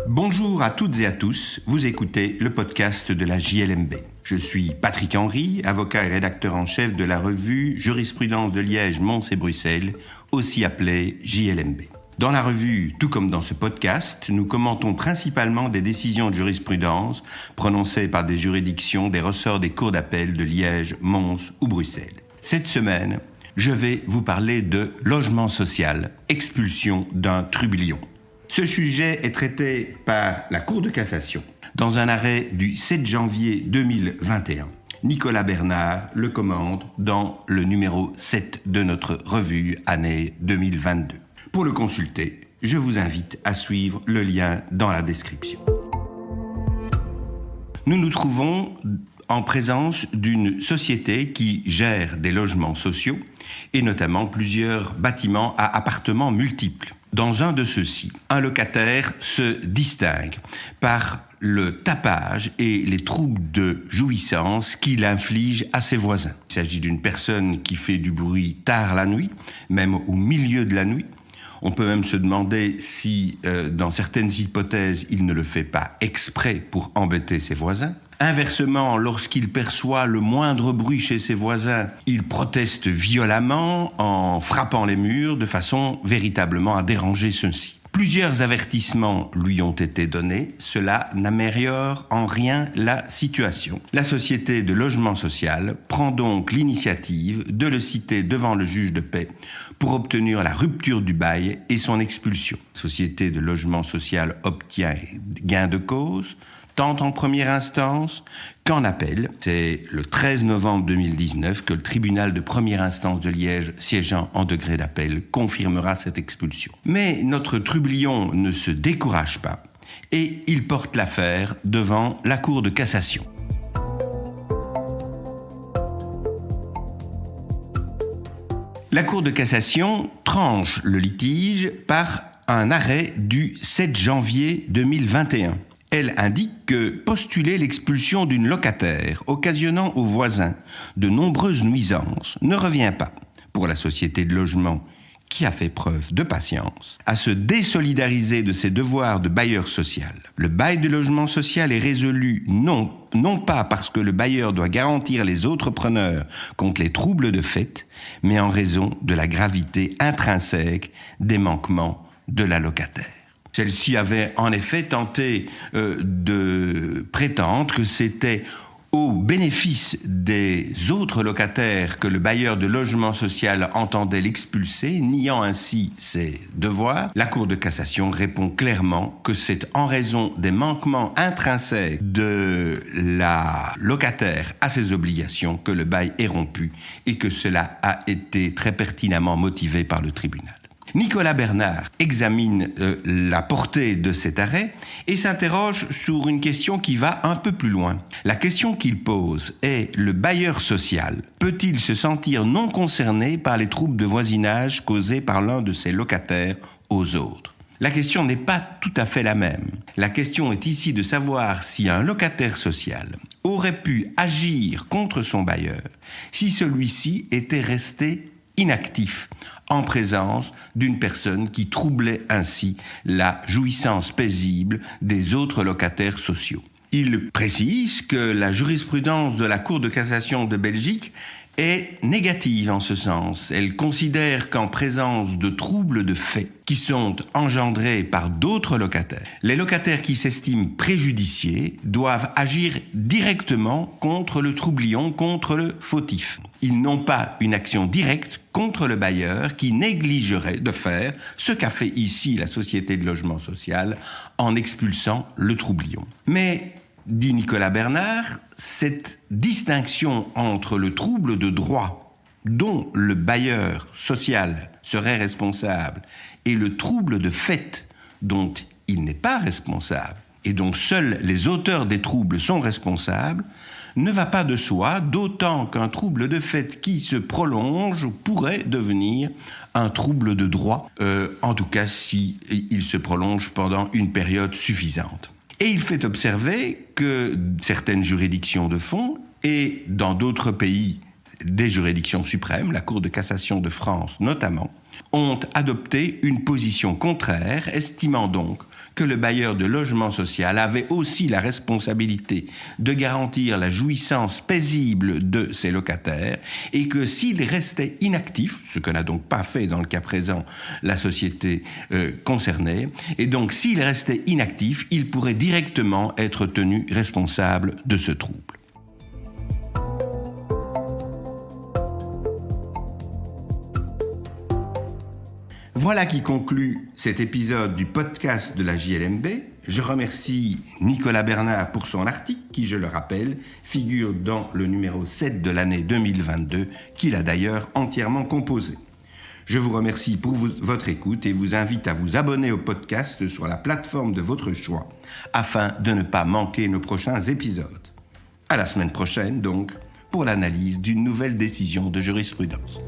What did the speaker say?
Bonjour à toutes et à tous, vous écoutez le podcast de la JLMB. Je suis Patrick Henry, avocat et rédacteur en chef de la revue Jurisprudence de Liège, Mons et Bruxelles, aussi appelée JLMB. Dans la revue, tout comme dans ce podcast, nous commentons principalement des décisions de jurisprudence prononcées par des juridictions des ressorts des cours d'appel de Liège, Mons ou Bruxelles. Cette semaine, je vais vous parler de logement social, expulsion d'un trublion. Ce sujet est traité par la Cour de cassation dans un arrêt du 7 janvier 2021. Nicolas Bernard le commente dans le numéro 7 de notre revue année 2022. Pour le consulter, je vous invite à suivre le lien dans la description. Nous nous trouvons en présence d'une société qui gère des logements sociaux et notamment plusieurs bâtiments à appartements multiples. Dans un de ceux-ci, un locataire se distingue par le tapage et les troubles de jouissance qu'il inflige à ses voisins. Il s'agit d'une personne qui fait du bruit tard la nuit, même au milieu de la nuit. On peut même se demander si, dans certaines hypothèses, il ne le fait pas exprès pour embêter ses voisins. Inversement, lorsqu'il perçoit le moindre bruit chez ses voisins, il proteste violemment en frappant les murs de façon véritablement à déranger ceux-ci. Plusieurs avertissements lui ont été donnés, cela n'améliore en rien la situation. La société de logement social prend donc l'initiative de le citer devant le juge de paix pour obtenir la rupture du bail et son expulsion. La société de logement social obtient gain de cause, tant en première instance qu'en appel. C'est le 13 novembre 2019 que le tribunal de première instance de Liège, siégeant en degré d'appel, confirmera cette expulsion. Mais notre trublion ne se décourage pas et il porte l'affaire devant la Cour de cassation. La Cour de cassation tranche le litige par un arrêt du 7 janvier 2021. Elle indique que postuler l'expulsion d'une locataire occasionnant aux voisins de nombreuses nuisances ne revient pas, pour la société de logement qui a fait preuve de patience, à se désolidariser de ses devoirs de bailleur social. Le bail de logement social est résolu non pas parce que le bailleur doit garantir les autres preneurs contre les troubles de fait, mais en raison de la gravité intrinsèque des manquements de la locataire. Celle-ci avait en effet tenté de prétendre que c'était au bénéfice des autres locataires que le bailleur de logement social entendait l'expulser, niant ainsi ses devoirs. La Cour de cassation répond clairement que c'est en raison des manquements intrinsèques de la locataire à ses obligations que le bail est rompu et que cela a été très pertinemment motivé par le tribunal. Nicolas Bernard examine la portée de cet arrêt et s'interroge sur une question qui va un peu plus loin. La question qu'il pose est: le bailleur social peut-il se sentir non concerné par les troubles de voisinage causés par l'un de ses locataires aux autres? La question n'est pas tout à fait la même. La question est ici de savoir si un locataire social aurait pu agir contre son bailleur si celui-ci était resté inactif en présence d'une personne qui troublait ainsi la jouissance paisible des autres locataires sociaux. Il précise que la jurisprudence de la Cour de cassation de Belgique est négative en ce sens. Elle considère qu'en présence de troubles de fait qui sont engendrés par d'autres locataires, les locataires qui s'estiment préjudiciés doivent agir directement contre le troublion, contre le fautif. Ils n'ont pas une action directe contre le bailleur qui négligerait de faire ce qu'a fait ici la société de logement social en expulsant le troublion. Mais, dit Nicolas Bernard, cette distinction entre le trouble de droit dont le bailleur social serait responsable et le trouble de fait dont il n'est pas responsable et dont seuls les auteurs des troubles sont responsables ne va pas de soi, d'autant qu'un trouble de fait qui se prolonge pourrait devenir un trouble de droit, en tout cas si il se prolonge pendant une période suffisante. Et il fait observer que certaines juridictions de fond, et dans d'autres pays, des juridictions suprêmes, la Cour de cassation de France notamment, ont adopté une position contraire, estimant donc que le bailleur de logement social avait aussi la responsabilité de garantir la jouissance paisible de ses locataires et que s'il restait inactif, ce que n'a donc pas fait dans le cas présent la société concernée, et donc s'il restait inactif, il pourrait directement être tenu responsable de ce trouble. Voilà qui conclut cet épisode du podcast de la JLMB. Je remercie Nicolas Bernard pour son article qui, je le rappelle, figure dans le numéro 7 de l'année 2022, qu'il a d'ailleurs entièrement composé. Je vous remercie pour votre écoute et vous invite à vous abonner au podcast sur la plateforme de votre choix afin de ne pas manquer nos prochains épisodes. À la semaine prochaine donc, pour l'analyse d'une nouvelle décision de jurisprudence.